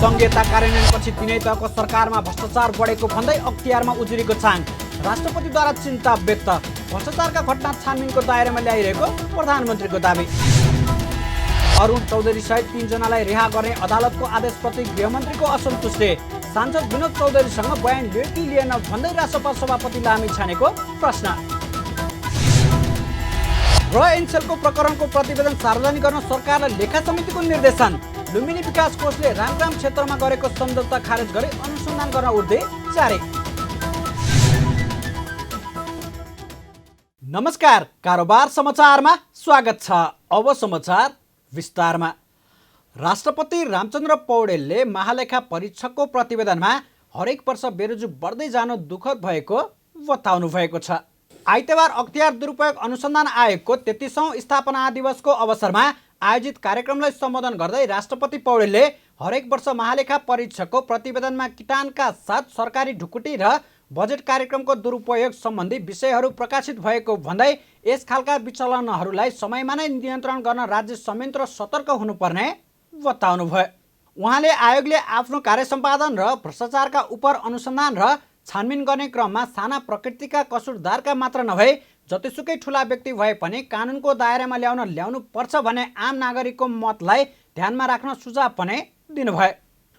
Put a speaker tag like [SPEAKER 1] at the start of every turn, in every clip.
[SPEAKER 1] संघीयता कार्यान्वयनपछि तिनै तहको सरकारमा भ्रष्टाचार बढेको भन्दै अख्तियारमा उजुरीको छाङ। राष्ट्रपतिद्वारा चिन्ता व्यक्त। भ्रष्टाचारका घटना छानबिनको दायरामा ल्याइरहेको प्रधानमन्त्रीको दाबी। अरुण चौधरी सहित 3 जनालाई रिहा गर्ने अदालतको आदेशप्रति गृहमन्त्रीको असन्तुष्टि। सांसद विनोद चौधरीसँग बयान लियो कि लिएन भन्दै रासपा सभापति लामी छानेको प्रश्न। र एनसेलको प्रकरणको प्रतिवेदन सार्वजनिक गर्न सरकारलाई लेखा समितिको निर्देशन। लुम्बिनी विकास कोषले रामग्राम क्षेत्रमा गरेको सम्झौता खारेज गरी अनुसन्धान गर्न उर्दै जारी। नमस्कार, कारोबार समाचारमा स्वागत छ। अब समाचार विस्तारमा। राष्ट्रपति रामचन्द्र पौडेलले महालेखा परीक्षकको प्रतिवेदनमा हरेक वर्ष बेरोजु बढ्दै जानु दुःखद भएको बताउनु भएको छ। आइतबार अख्तियार दुरुपयोग अनुसन्धान आयोगको 33औं स्थापना दिवसको अवसरमा आयोजित कार्यक्रमलाई सम्बोधन गर्दै राष्ट्रपति पौडेलले हरेक वर्ष महालेखा परीक्षकको प्रतिवेदनमा किटानका साथ सरकारी ढुकुटी र बजेट कार्यक्रमको दुरुपयोग सम्बन्धी विषयहरू प्रकाशित भएको भन्दै यस खालका विचलनहरूलाई समयमा नै नियन्त्रण गर्न राज्य संयन्त्र सतर्क हुनुपर्ने बताउनुभयो। उहाँले आयोगले आफ्नो कार्य सम्पादन र भ्रष्टाचारका उप अनुसन्धान र छानबिन गर्ने क्रममा साना प्रकृतिका कसुरदारका मात्र नभए जतिसुकै ठुला व्यक्ति भए पनि कानुनको दायरामा ल्याउनु पर्छ भन्ने आम नागरिकको मतलाई ध्यानमा राख्न सुझाव पनि दिनुभयो।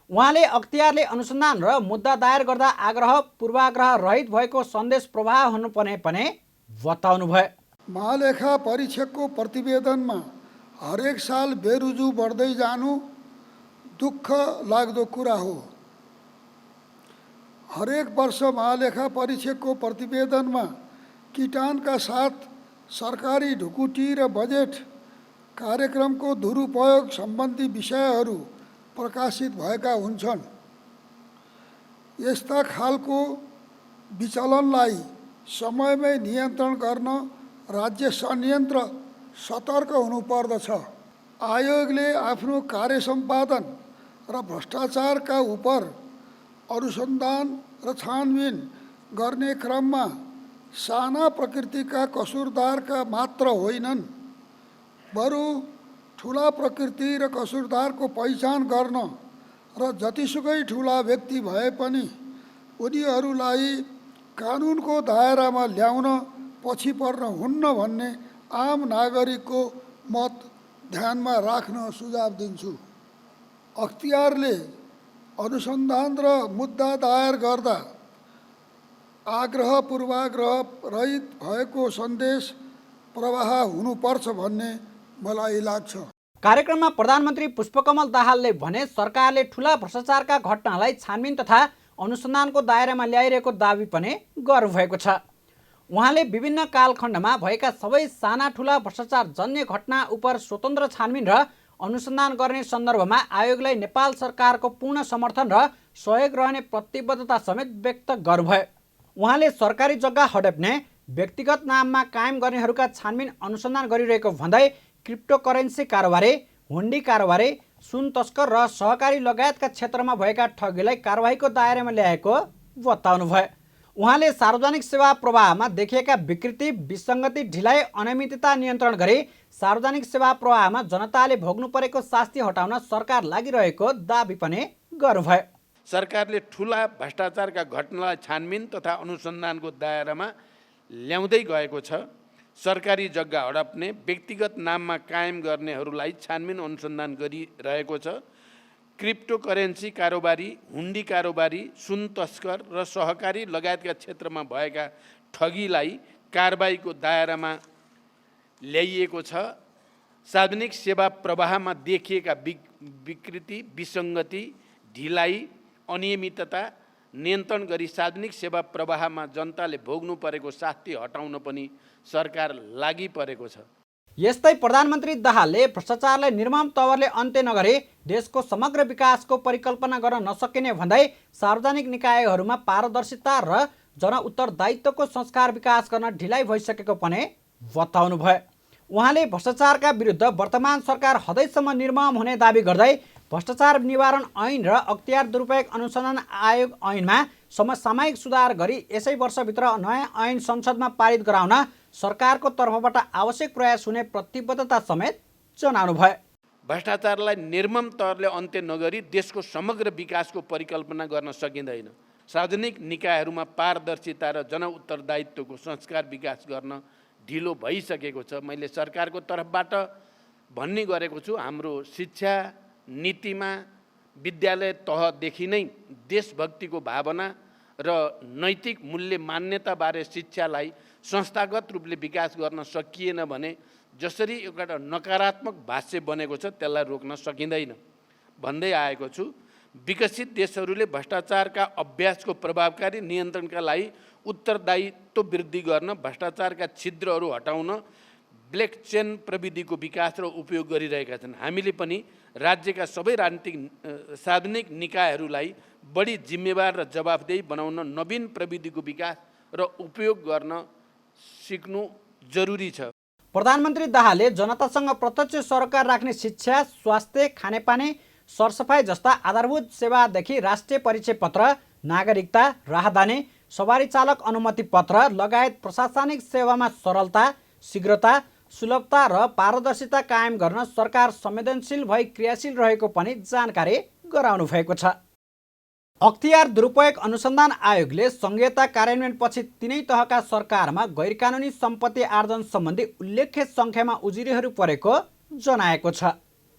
[SPEAKER 1] उहाँले अख्तियारले अनुसन्धान र मुद्दा दायर गर्दा आग्रह पूर्वाग्रह रहित भएको सन्देश प्रवाह हुनुपर्ने पनि बताउनुभयो।
[SPEAKER 2] महालेखा परीक्षकको प्रतिवेदनमा हरेक साल बेरुजु बढ्दै जानु दुःख लाग्दो कुरा हो। हरेक वर्ष महालेखा परीक्षकको प्रतिवेदनमा किटानका साथ सरकारी ढुकुटी र बजेट कार्यक्रमको दुरुपयोग सम्बन्धी विषयहरू प्रकाशित भएका हुन्छन्। यस्ता खालको विचलनलाई समयमै नियन्त्रण गर्न राज्य संयन्त्र सतर्क हुनुपर्दछ। आयोगले आफ्नो कार्य सम्पादन र भ्रष्टाचारका उप अनुसन्धान र छानबिन गर्ने क्रममा साना प्रकृतिका कसुरदारका मात्र होइनन्, बरु ठुला प्रकृति र कसुरदारको पहिचान गर्न र जतिसुकै ठुला व्यक्ति भए पनि उनीहरूलाई कानुनको दायरामा ल्याउन पछि पर्न हुन्न भन्ने आम नागरिकको मत ध्यानमा राख्न सुझाव दिन्छु। अख्तियारले अनुसन्धान र मुद्दा दायर गर्दा आग्रह पूर्वाग्रह रहित भएको सन्देश प्रवाह हुनुपर्छ भन्ने मलाई लाग्छ।
[SPEAKER 1] कार्यक्रममा प्रधानमन्त्री पुष्पकमल दाहालले भने सरकारले ठुला भ्रष्टाचारका घटनालाई छानबिन तथा अनुसन्धानको दायरामा ल्याइरहेको दाबी पनि गर्नुभएको छ। उहाँले विभिन्न कालखण्डमा भएका सबै साना ठुला भ्रष्टाचार जन्य घटना उप स्वतन्त्र छानबिन र अनुसन्धान गर्ने सन्दर्भमा आयोगलाई नेपाल सरकारको पूर्ण समर्थन र सहयोग रहने प्रतिबद्धता समेत व्यक्त गर्नुभयो। उहाँले सरकारी जग्गा हडप्ने, व्यक्तिगत नाममा कायम गर्नेहरूका छानबिन अनुसन्धान गरिरहेको भन्दै क्रिप्टोकरेन्सी कारोबारी, हुन्डी कारोबारी, सुन तस्कर र सहकारी लगायतका क्षेत्रमा भएका ठगीलाई कारबाहीको दायरामा ल्याएको बताउनुभयो। उहाँले सार्वजनिक सेवा प्रवाहमा देखिएका विकृति, विसङ्गति, ढिलाइ, अनियमितता नियन्त्रण गरी सार्वजनिक सेवा प्रवाहमा जनताले भोग्नु परेको शास्ति हटाउन सरकार लागिरहेको दाबी पनि गर्नुभयो।
[SPEAKER 3] सरकारले ठुला भ्रष्टाचारका घटनालाई छानबिन तथा अनुसन्धानको दायरामा ल्याउँदै गएको छ। सरकारी जग्गा हडप्ने, व्यक्तिगत नाममा कायम गर्नेहरूलाई छानबिन अनुसन्धान गरिरहेको छ। क्रिप्टोकरेन्सी कारोबारी, हुन्डी कारोबारी, सुन तस्कर र सहकारी लगायतका क्षेत्रमा भएका ठगीलाई कारबाहीको दायरामा ल्याइएको छ। सार्वजनिक सेवा प्रवाहमा देखिएका विकृति, विसङ्गति, ढिलाइ, अनियमितता नियन्त्रण गरी सार्वजनिक सेवा प्रवाहमा जनताले भोग्नु परेको शास्ति हटाउन पनि सरकार लागि परेको छ।
[SPEAKER 1] यस्तै प्रधानमन्त्री दाहालले भ्रष्टाचारलाई निर्मम तवरले अन्त्य नगरी देशको समग्र विकासको परिकल्पना गर्न नसकिने भन्दै सार्वजनिक निकायहरूमा पारदर्शिता र जनउत्तरदायित्वको संस्कार विकास गर्न ढिलाइ भइसकेको पनि बताउनुभयो। उहाँले भ्रष्टाचारका विरुद्ध वर्तमान सरकार हदैसम्म निर्मम हुने दाबी गर्दै भ्रष्टाचार निवारण ऐन र अख्तियार दुरुपयोग अनुसन्धान आयोग ऐनमा समसामयिक सुधार गरी यसै वर्षभित्र नयाँ ऐन संसदमा पारित गराउन सरकारको तर्फबाट आवश्यक प्रयास हुने प्रतिबद्धता समेत जनाउनुभयो।
[SPEAKER 3] भ्रष्टाचारलाई निर्मम तहरले अन्त्य नगरी देशको समग्र विकासको परिकल्पना गर्न सकिँदैन। सार्वजनिक निकायहरूमा पारदर्शिता र जनउत्तरदायित्वको संस्कार विकास गर्न ढिलो भइसकेको छ। मैले सरकारको तर्फबाट भन्ने गरेको छु, हाम्रो शिक्षा नीतिमा विद्यालय तहदेखि नै देशभक्तिको भावना र नैतिक मूल्य मान्यताबारे शिक्षालाई संस्थागत रूपले विकास गर्न सकिएन भने जसरी एउटा नकारात्मक भाष्य बनेको छ त्यसलाई रोक्न सकिँदैन भन्दै आएको छु। विकसित देशहरूले भ्रष्टाचारका अभ्यासको प्रभावकारी नियन्त्रणका लागि उत्तरदायित्व वृद्धि गर्न, भ्रष्टाचारका छिद्रहरू हटाउन ब्लकचेन प्रविधिको विकास र उपयोग गरिरहेका छन्। हामीले पनि राज्यका सबै सार्वजनिक निकायहरूलाई बढी जिम्मेवार र जवाफदेही बनाउन नवीन प्रविधिको विकास र उपयोग गर्न सिक्नु जरुरी छ।
[SPEAKER 1] प्रधानमन्त्री दाहालले जनतासँग प्रत्यक्ष सरोकार राख्ने शिक्षा, स्वास्थ्य, खानेपानी, सरसफाइ जस्ता आधारभूत सेवादेखि राष्ट्रिय परिचय पत्र, नागरिकता, राहदानी, सवारी चालक अनुमति पत्र लगायत प्रशासनिक सेवामा सरलता, शीघ्रता, सुलभता र पारदर्शिता कायम गर्न सरकार संवेदनशील भई क्रियाशील रहेको पनि जानकारी गराउनु भएको छ। अख्तियार दुरुपयोग अनुसन्धान आयोगले संघीयता कार्यान्वयनपछि तीनै तहका सरकारमा गैरकानुनी सम्पत्ति आर्जन सम्बन्धी उल्लेख्य सङ्ख्यामा उजुरीहरू परेको जनाएको छ।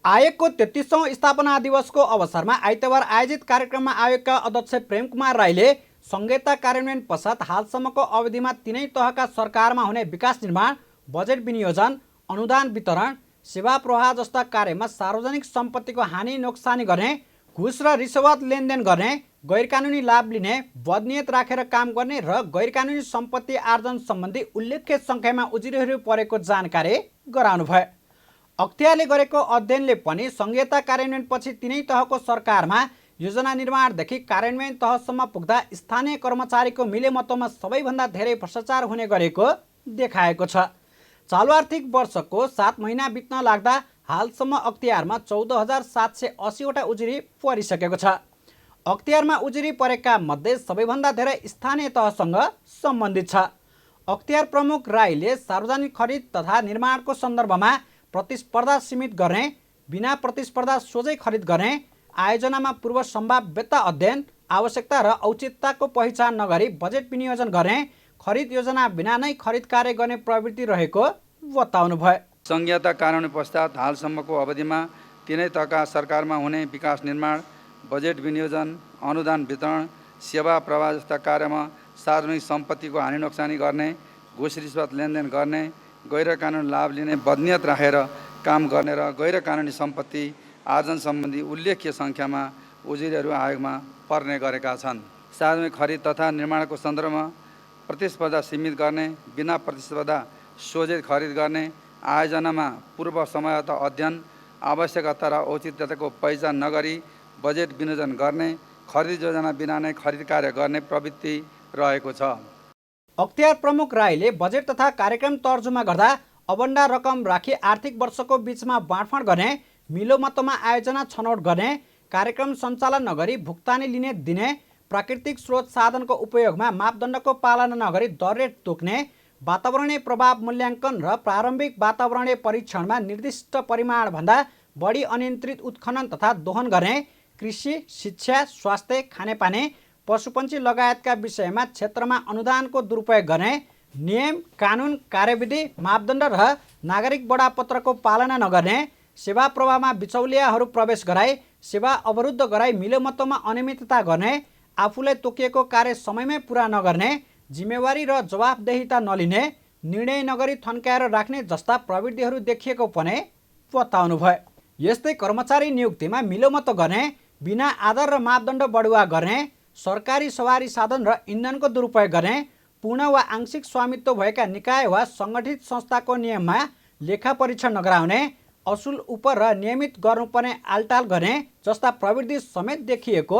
[SPEAKER 1] आयोगको 33औं स्थापना दिवसको अवसरमा आइतबार आयोजित कार्यक्रममा आयोगका अध्यक्ष प्रेमकुमार राईले संघीयता कार्यान्वयन पश्चात हालसम्मको अवधिमा तीनै तहका सरकारमा हुने विकास निर्माण, बजेट विनियोजन, अनुदान वितरण, सेवा प्रवाह जस्ता कार्यमा सार्वजनिक सम्पत्तिको हानि नोक्सानी गर्ने, घुस र रिश्वत लेनदेन गर्ने, गैरकानुनी लाभ लिने, बदनियत राखेर काम गर्ने र गैरकानुनी सम्पत्ति आर्जन सम्बन्धी उल्लेख्य सङ्ख्यामा उजुरीहरू परेको जानकारी गराउनुभयो। अख्तियारले गरेको अध्ययनले पनि संघीयता कार्यान्वयनपछि तीनै तहको सरकारमा योजना निर्माणदेखि कार्यान्वयन तहसम्म पुग्दा स्थानीय कर्मचारीको मिलेमतोमा सबैभन्दा धेरै भ्रष्टाचार हुने गरेको देखाएको छ। चालु आर्थिक वर्षको 7 महिना बित्न लाग्दा हालसम्म अख्तियारमा 14,780 वटा उजुरी परिसकेको छ। अख्तियारमा उजुरी परेका मध्ये सबैभन्दा धेरै स्थानीय तहसँग सम्बन्धित छ। अख्तियार प्रमुख राईले सार्वजनिक खरिद तथा निर्माणको सन्दर्भमा प्रतिस्पर्धा सीमित गर्ने, बिना प्रतिस्पर्धा सोझै खरिद गर्ने, आयोजनामा पूर्व सम्भाव्यता अध्ययन, आवश्यकता र औचित्यताको पहिचान नगरी बजेट विनियोजन गर्ने, खरिद योजना बिना नै खरिद कार्य गर्ने प्रवृत्ति रहेको बताउनुभयो।
[SPEAKER 4] संघीयता कार्यान्वयन पश्चात हालसम्मको अवधिमा तीनै तहका सरकारमा हुने विकास निर्माण, बजेट विनियोजन, अनुदान वितरण, सेवा प्रवाह जस्ता कार्यमा सार्वजनिक सम्पत्तिको हानि नोक्सानी गर्ने, घुस रिश्वत लेनदेन गर्ने, गैर कानुनी लाभ लिने, बदनियत राखेर काम गर्ने र गैर कानुनी सम्पत्ति आर्जन सम्बन्धी उल्लेख्य सङ्ख्यामा उजुरीहरू आयोगमा पर्ने गरेका छन्। सार्वजनिक खरिद तथा निर्माणको सन्दर्भमा प्रतिस्पर्धा सीमित गर्ने, बिना प्रतिस्पर्धा सोझै खरिद गर्ने, आयोजनामा पूर्व समयता अध्ययन, आवश्यकता र औचित्यताको पहिचान नगरी बजेट विनियोजन गर्ने, खरिद योजना बिना नै खरिद कार्य गर्ने प्रवृत्ति रहेको छ।
[SPEAKER 1] अख्तियार प्रमुख राईले बजेट तथा कार्यक्रम तर्जुमा गर्दा अबन्डा रकम राखी आर्थिक वर्षको बीचमा बाँडफाँड गर्ने, मिलोमतोमा आयोजना छनौट गर्ने, कार्यक्रम सञ्चालन नगरी भुक्तानी लिने दिने, प्राकृतिक स्रोत साधनको उपयोगमा मापदण्डको पालना नगरी दर रेट तोक्ने, वातावरणीय प्रभाव मूल्याङ्कन र प्रारम्भिक वातावरणीय परीक्षणमा निर्दिष्ट परिमाणभन्दा बढी अनियन्त्रित उत्खनन तथा दोहन गर्ने, कृषि, शिक्षा, स्वास्थ्य, खानेपानी, पशुपन्छी लगायतका विषयमा क्षेत्रमा अनुदानको दुरुपयोग गर्ने, नियम, कानुन, कार्यविधि, मापदण्ड र नागरिक बडापत्रको पालना नगर्ने, सेवा प्रवाहमा बिचौलियाहरू प्रवेश गराई सेवा अवरुद्ध गराई मिलोमतोमा अनियमितता गर्ने, आफूलाई तोकिएको कार्य समयमै पुरा नगर्ने, जिम्मेवारी र जवाफदेहिता नलिने, निर्णय नगरी थन्काएर राख्ने जस्ता प्रवृत्तिहरू देखिएको पनि बताउनुभयो। यस्तै कर्मचारी नियुक्तिमा मिलोमतो गर्ने, बिना आधार र मापदण्ड बढुवा गर्ने, सरकारी सवारी साधन र इन्धनको दुरुपयोग गर्ने, पूर्ण वा आंशिक स्वामित्व भएका निकाय वा सङ्गठित संस्थाको नियममा लेखा परीक्षण नगराउने, असुल उप र नियमित गर्नुपर्ने आलटाल गर्ने जस्ता प्रवृत्ति समेत देखिएको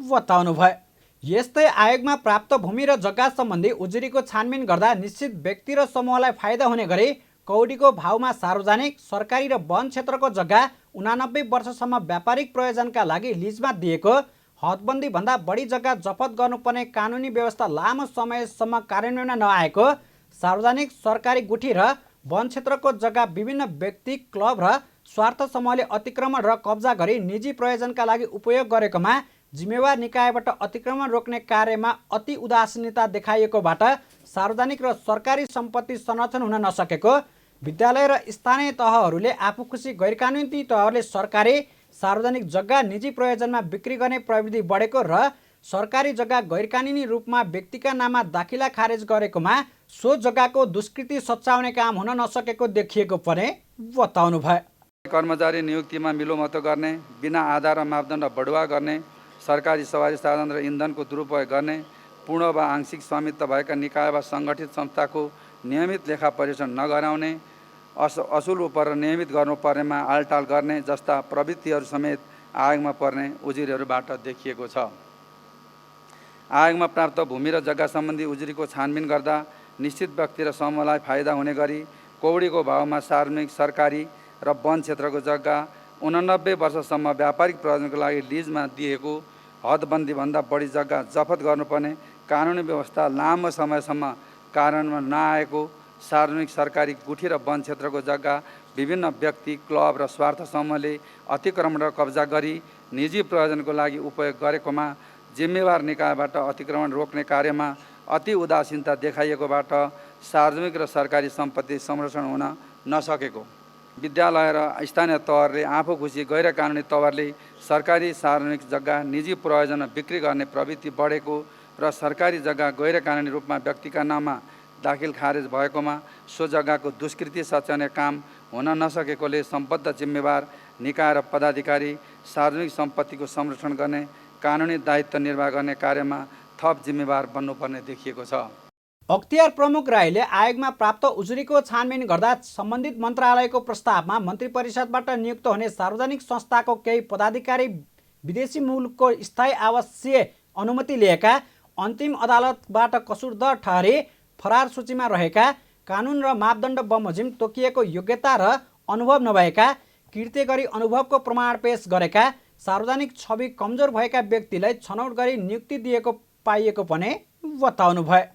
[SPEAKER 1] बताउनुभयो। यस्तै आयोगमा प्राप्त भूमि र जग्गा सम्बन्धी उजुरीको छानबिन गर्दा निश्चित व्यक्ति र समूहलाई फाइदा हुने गरी कौडीको भावमा सार्वजनिक, सरकारी र वन क्षेत्रको जग्गा 89 वर्षसम्म व्यापारिक प्रयोजनका लागि लिजमा दिएको, हदबन्दीभन्दा बढी जग्गा जफत गर्नुपर्ने कानुनी व्यवस्था लामो समयसम्म कार्यान्वयनमा नआएको, सार्वजनिक सरकारी गुठी र वन क्षेत्रको जग्गा विभिन्न व्यक्ति, क्लब र स्वार्थ समूहले अतिक्रमण र कब्जा गरी निजी प्रयोजनका लागि उपयोग गरेकोमा जिम्मेवार निकायबाट अतिक्रमण रोक्ने कार्यमा अति उदासीनता देखाइएकोबाट सार्वजनिक र सरकारी सम्पत्ति संरक्षण हुन नसकेको, विद्यालय र स्थानीय तहहरूले आफू खुसी गैरकानुनी तहहरूले सरकारी सार्वजनिक जग्गा निजी प्रयोजनमा बिक्री गर्ने प्रविधि बढेको र सरकारी जग्गा गैरकानुनी रूपमा व्यक्तिका नाममा दाखिला खारेज गरेकोमा सो जग्गाको दुष्कृति सच्याउने काम हुन नसकेको देखिएको पनि बताउनुभयो।
[SPEAKER 4] कर्मचारी नियुक्तिमा मिलोमतो गर्ने, बिना आधार र मापदण्ड बढुवा गर्ने, सरकारी सवारी साधन र इन्धनको दुरुपयोग गर्ने, पूर्ण वा आंशिक स्वामित्व भएका निकाय वा सङ्गठित संस्थाको नियमित लेखा परीक्षण नगराउने, असुल उपर नियमित गर्नुपर्नेमा आलटाल गर्ने जस्ता प्रवृत्तिहरू समेत आयोगमा पर्ने उजुरीहरूबाट देखिएको छ। आयोगमा प्राप्त भूमि र जग्गा सम्बन्धी उजुरीको छानबिन गर्दा निश्चित व्यक्ति र समूहलाई फाइदा हुने गरी कौडीको भावमा सार्वजनिक, सरकारी र वन क्षेत्रको जग्गा 89 वर्षसम्म व्यापारिक प्रयोजनको लागि लिजमा दिएको हदबन्दीभन्दा बढी जग्गा जफत गर्नुपर्ने कानुनी व्यवस्था लामो समयसम्म कार्यान्वयनमा नआएको, सार्वजनिक, सरकारी, गुठी र वन क्षेत्रको जग्गा विभिन्न व्यक्ति, क्लब र स्वार्थ समूहले अतिक्रमण र कब्जा गरी निजी प्रयोजनको लागि उपयोग गरेकोमा जिम्मेवार निकायबाट अतिक्रमण रोक्ने कार्यमा अति उदासीनता देखाइएकोबाट सार्वजनिक र सरकारी सम्पत्ति संरक्षण हुन नसकेको, विद्यालय र स्थानीय तहहरूले आफू खुसी गैरकानुनी तवरले सरकारी सार्वजनिक जग्गा निजी प्रयोजनमा बिक्री गर्ने प्रवृत्ति बढेको र सरकारी जग्गा गैरकानुनी रूपमा व्यक्तिका नाममा दाखिल खारेज भएकोमा सो जग्गाको दुष्कृति सच्याउने काम हुन नसकेकोले सम्बद्ध जिम्मेवार निकाय र पदाधिकारी सार्वजनिक सम्पत्तिको संरक्षण गर्ने, कानुनी दायित्व निर्वाह गर्ने कार्यमा थप जिम्मेवार बन्नुपर्ने देखिएको छ।
[SPEAKER 1] अख्तियार प्रमुख राईले आयोगमा प्राप्त उजुरीको छानबिन गर्दा सम्बन्धित मन्त्रालयको प्रस्तावमा मन्त्री परिषदबाट नियुक्त हुने सार्वजनिक संस्थाको केही पदाधिकारी विदेशी मूलको स्थायी आवासीय अनुमति लिएका, अन्तिम अदालतबाट कसुरदार ठहरी फरार सूचीमा रहेका, कानुन र मापदण्ड बमोजिम तोकिएको योग्यता र अनुभव नभएका, कृत्य गरी अनुभवको प्रमाण पेश गरेका, सार्वजनिक छवि कमजोर भएका व्यक्तिलाई छनौट गरी नियुक्ति दिएको पाइएको पनि बताउनुभयो।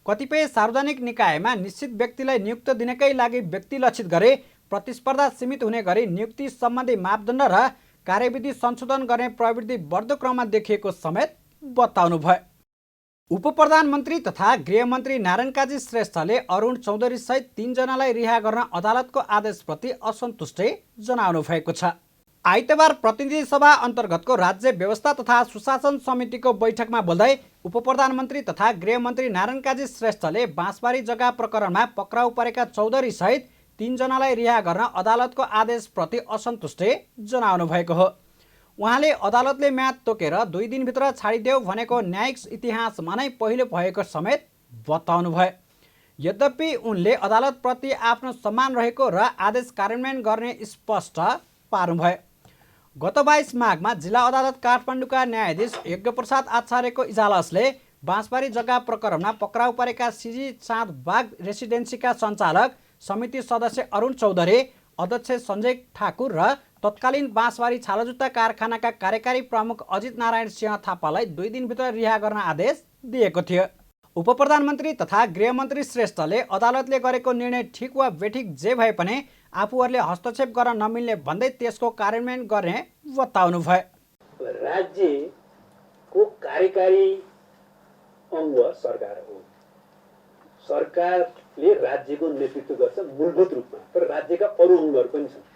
[SPEAKER 1] कतिपय सार्वजनिक निकायमा निश्चित व्यक्तिलाई नियुक्त दिनकै लागि व्यक्ति लक्षित गरे प्रतिस्पर्धा सीमित हुने गरी नियुक्ति सम्बन्धी मापदण्ड र कार्यविधि संशोधन गर्ने प्रवृत्ति बढ्दो क्रममा देखिएको समेत बताउनुभयो। उपप्रधानमन्त्री तथा गृहमन्त्री नारायण काजी श्रेष्ठले अरुण चौधरी सहित 3 जनालाई रिहा गर्न अदालतको आदेशप्रति असन्तुष्टि जनाउनु भएको छ। आइतबार प्रतिनिधि सभा अन्तर्गतको राज्य व्यवस्था तथा सुशासन समितिको बैठकमा बोल्दै उपप्रधानमन्त्री तथा गृहमन्त्री नारायण काजी श्रेष्ठले बाँसबारी जग्गा प्रकरणमा पक्राउ परेका चौधरी सहित 3 जनालाई रिहा गर्न अदालतको आदेशप्रति असन्तुष्टि जनाउनु भएको हो। उहाँले अदालतले म्याद तोकेर 2 दिनभित्र छाडिदेऊ भनेको न्यायिक इतिहासमा नै पहिलो भएको समेत बताउनुभयो। यद्यपि उनले अदालतप्रति आफ्नो सम्मान रहेको र आदेश कार्यान्वयन गर्ने स्पष्ट पार्नुभयो। गत 22 माघमा जिल्ला अदालत काठमाडौँका न्यायाधीश यज्ञप्रसाद आचार्यको इजलासले बाँसबारी जग्गा प्रकरणमा पक्राउ परेका सिजी चाँद बाग रेसिडेन्सीका सञ्चालक समिति सदस्य अरुण चौधरी, अध्यक्ष सञ्जय ठाकुर र तत्कालीन बाँसबारी छालाजुत्ता कारखानाका कार्यकारी प्रमुख अजित नारायण सिंह थापालाई 2 दिनभित्र रिहा गर्न आदेश दिएको थियो। उपप्रधानमन्त्री तथा गृहमन्त्री श्रेष्ठले अदालतले गरेको निर्णय ठिक वा बेठिक जे भए पनि आफूहरूले हस्तक्षेप गर्न नमिल्ने भन्दै त्यसको कार्यान्वयन गर्ने बताउनुभयो।
[SPEAKER 5] राज्यको कार्यकारी अङ्ग सरकार हो। सरकारले राज्यको नेतृत्व गर्छ मूलभूत रूपमा, तर राज्यका अरू अङ्गहरू पनि छन्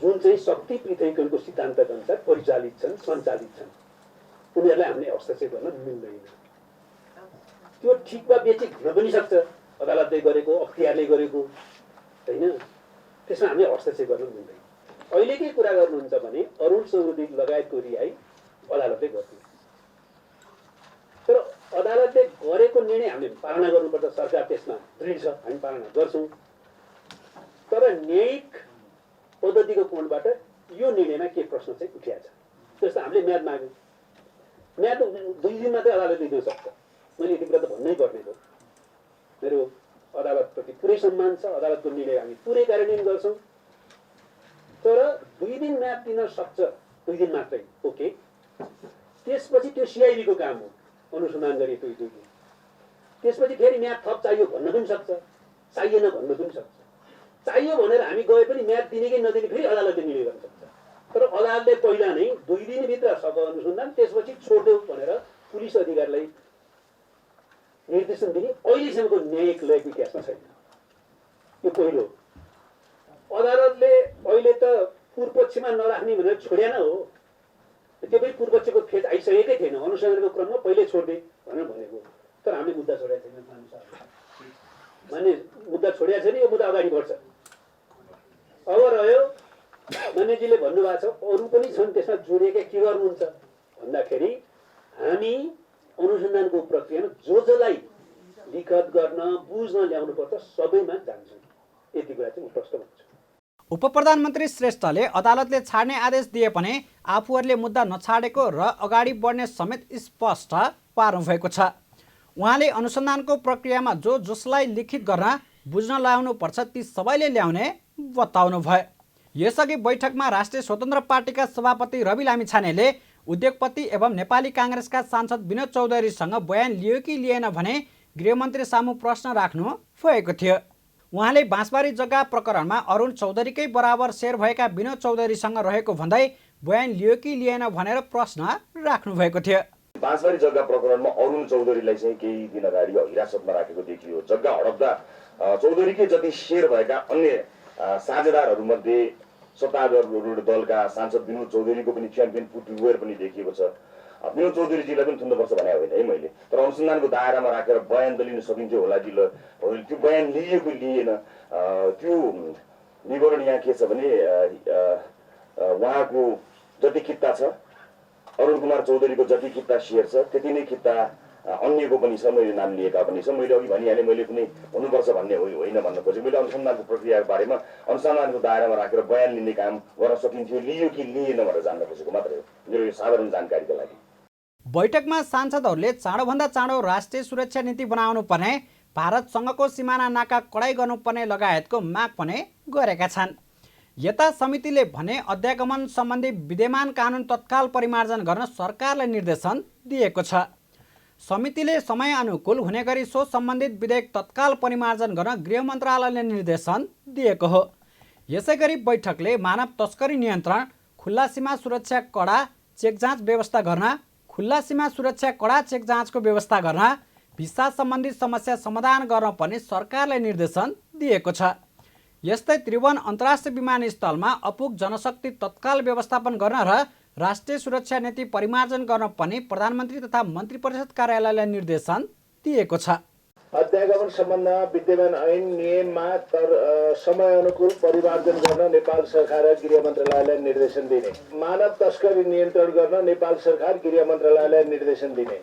[SPEAKER 5] जुन चाहिँ शक्ति पृथकीकरणको सिद्धान्तका अनुसार परिचालित छन्, सञ्चालित छन्। उनीहरूलाई हामीले हस्तक्षेप गर्न मिल्दैन। त्यो ठिक वा बेठिक हुन पनि सक्छ, अदालतले गरेको, अख्तियारले गरेको, होइन, त्यसमा हामीले हस्तक्षेप गर्न मिल्दैन। अहिले के कुरा गर्नुहुन्छ भने अरुण चौधरी लगायतको रिहाई अदालतले गर्छ, तर अदालतले गरेको निर्णय हामीले पालना गर्नुपर्छ। सरकार त्यसमा दृढ छ, हामी पालना गर्छौँ, तर न्यायिक पद्धतिको कोणबाट यो निर्णयमा के प्रश्न चाहिँ उठिएको छ। जस्तो हामीले म्याद माग्यौँ, म्याद 2 दिन मात्रै अदालतले दिन सक्छ। मैले यति कुरा त भन्नै पर्ने हो। मेरो अदालतप्रति पुरै सम्मान छ, अदालतको निर्णय हामी पुरै कार्यान्वयन गर्छौँ, तर 2 दिन म्याद दिन सक्छ, 2 दिन मात्रै, ओके। त्यसपछि त्यो सिआइडीको काम हो, अनुसन्धान गरे 2 दिन। त्यसपछि फेरि म्याद थप चाहियो भन्न पनि सक्छ, चाहिएन भन्न पनि सक्छ। चाहियो भनेर हामी गए पनि म्याद दिने कि नदिने फेरि अदालतले निर्णय गर्न सक्छ। तर अदालतले पहिला नै 2 दिनभित्र सक अनुसन्धान त्यसपछि छोड्देऊ भनेर पुलिस अधिकारीलाई निर्देशन दिने अहिलेसम्मको न्यायिक लयको इतिहासमा छैन। यो पहिलो। अदालतले अहिले त पूर्वपक्षमा नराख्ने भनेर छोड्यान हो, त्यो पनि पूर्वपक्षको फेज आइसकेकै थिएन, अनुसन्धानको क्रममा पहिले छोड्ने भनेर भनेको। तर हामीले मुद्दा छोडेका छैन। मान्य मुद्दा छोडेका छैन, यो मुद्दा अगाडि बढ्छ। अब रह्यो मान्यजीले भन्नुभएको छ अरू पनि छन् त्यसमा जोडिएका, के गर्नुहुन्छ भन्दाखेरि हामी अनुसन्धानको प्रक्रियामा जसलाई लिखत गर्न बुझ्न ल्याउनुपर्छ सबैमा जान्छौँ। यति कुरा चाहिँ म प्रश्न भन्छु।
[SPEAKER 1] उपप्रधानमन्त्री श्रेष्ठले अदालतले छाड्ने आदेश दिए पनि आफूहरूले मुद्दा नछाडेको र अगाडि बढ्ने समेत स्पष्ट पार्नु भएको छ। उहाँले अनुसन्धानको प्रक्रियामा जसलाई लिखित गर्न बुझ्न ल्याउनुपर्छ ती सबैले ल्याउने बताउनु भयो। यसअघि बैठकमा राष्ट्रिय स्वतन्त्र पार्टीका सभापति रवि लामिछानेले उद्योगपति एवं नेपाली काङ्ग्रेसका सांसद विनोद चौधरीसँग बयान लियो कि लिएन भने गृहमन्त्री सामु प्रश्न राख्नु भएको थियो। उहाँले बाँसबारी जग्गा प्रकरणमा अरुण चौधरीकै बराबर सेयर भएका विनोद चौधरीसँग रहेको भन्दै बयान लियो कि लिएन भनेर प्रश्न राख्नु भएको थियो।
[SPEAKER 6] बाँसबारी जग्गा प्रकरणमा अरुण चौधरीलाई चाहिँ केही दिन अगाडि हिरासतमा राखेको देखियो। जग्गा हडप्दा चौधरीकै जति सेयर भएका अन्य साझेदारहरूमध्ये सत्तारूढ दलका सांसद विनोद चौधरीको पनि च्याम्पियन फुटवेयर पनि देखिएको छ। विनोद चौधरीजीलाई पनि थुन्नुपर्छ भने होइन है मैले, तर अनुसन्धानको दायरामा राखेर बयान त लिन सकिन्थ्यो होला कि त्यो बयान लिएको लिएन त्यो विवरण यहाँ के छ भने उहाँको जति किता छ, अरुण कुमार चौधरीको जति किता सेयर छ त्यति नै किता अन्यको पनि छ, मैले नाम लिएका पनि छ। मैले अघि भनिहालेँ मैले कुनै हुनुपर्छ भन्ने होइन भन्न खोजेँ। मैले अनुसन्धानको प्रक्रियाको बारेमा अनुसन्धानको दायरामा राखेर बयान लिने काम गर्न सकिन्थ्यो, लियो कि लिएन भनेर जान्न खोजेको मात्रै हो, मेरो यो साधारण जानकारीको लागि।
[SPEAKER 1] बैठकमा सांसदहरूले चाँडोभन्दा चाँडो राष्ट्रिय सुरक्षा नीति बनाउनु पर्ने, भारतसँगको सिमाना नाका कडाई गर्नुपर्ने लगायतको माग पनि गरेका छन्। यता समितिले भने अध्यागमन सम्बन्धी विद्यमान कानुन तत्काल परिमार्जन गर्न सरकारलाई निर्देशन दिएको छ। समितिले समय अनुकूल हुने गरी सो सम्बन्धित विधेयक तत्काल परिमार्जन गर्न गृह मन्त्रालयले निर्देशन दिएको हो। यसैगरी बैठकले मानव तस्करी नियन्त्रण, खुल्ला सीमा सुरक्षा कडा चेक जाँच व्यवस्था गर्न, खुल्ला सीमा सुरक्षा कडा चेक जाँचको व्यवस्था गर्न, भिसा सम्बन्धी समस्या समाधान गर्न पनि सरकारलाई निर्देशन दिएको छ। यस्तै त्रिभुवन अन्तर्राष्ट्रिय विमानस्थलमा अपुग जनशक्ति तत्काल व्यवस्थापन गर्न र राष्ट्रिय सुरक्षा नीति परिमार्जन गर्न पनि प्रधानमन्त्री तथा मन्त्री परिषद कार्यालयलाई निर्देशन दिएको छ।
[SPEAKER 7] अध्यागमन सम्बन्धमा विद्यमान ऐन नियममा समय अनुकूल परिमार्जन गर्न नेपाल सरकार र गृह मन्त्रालयलाई निर्देशन दिने, मानव तस्करी नियन्त्रण गर्न नेपाल सरकार गृह मन्त्रालयलाई निर्देशन दिने,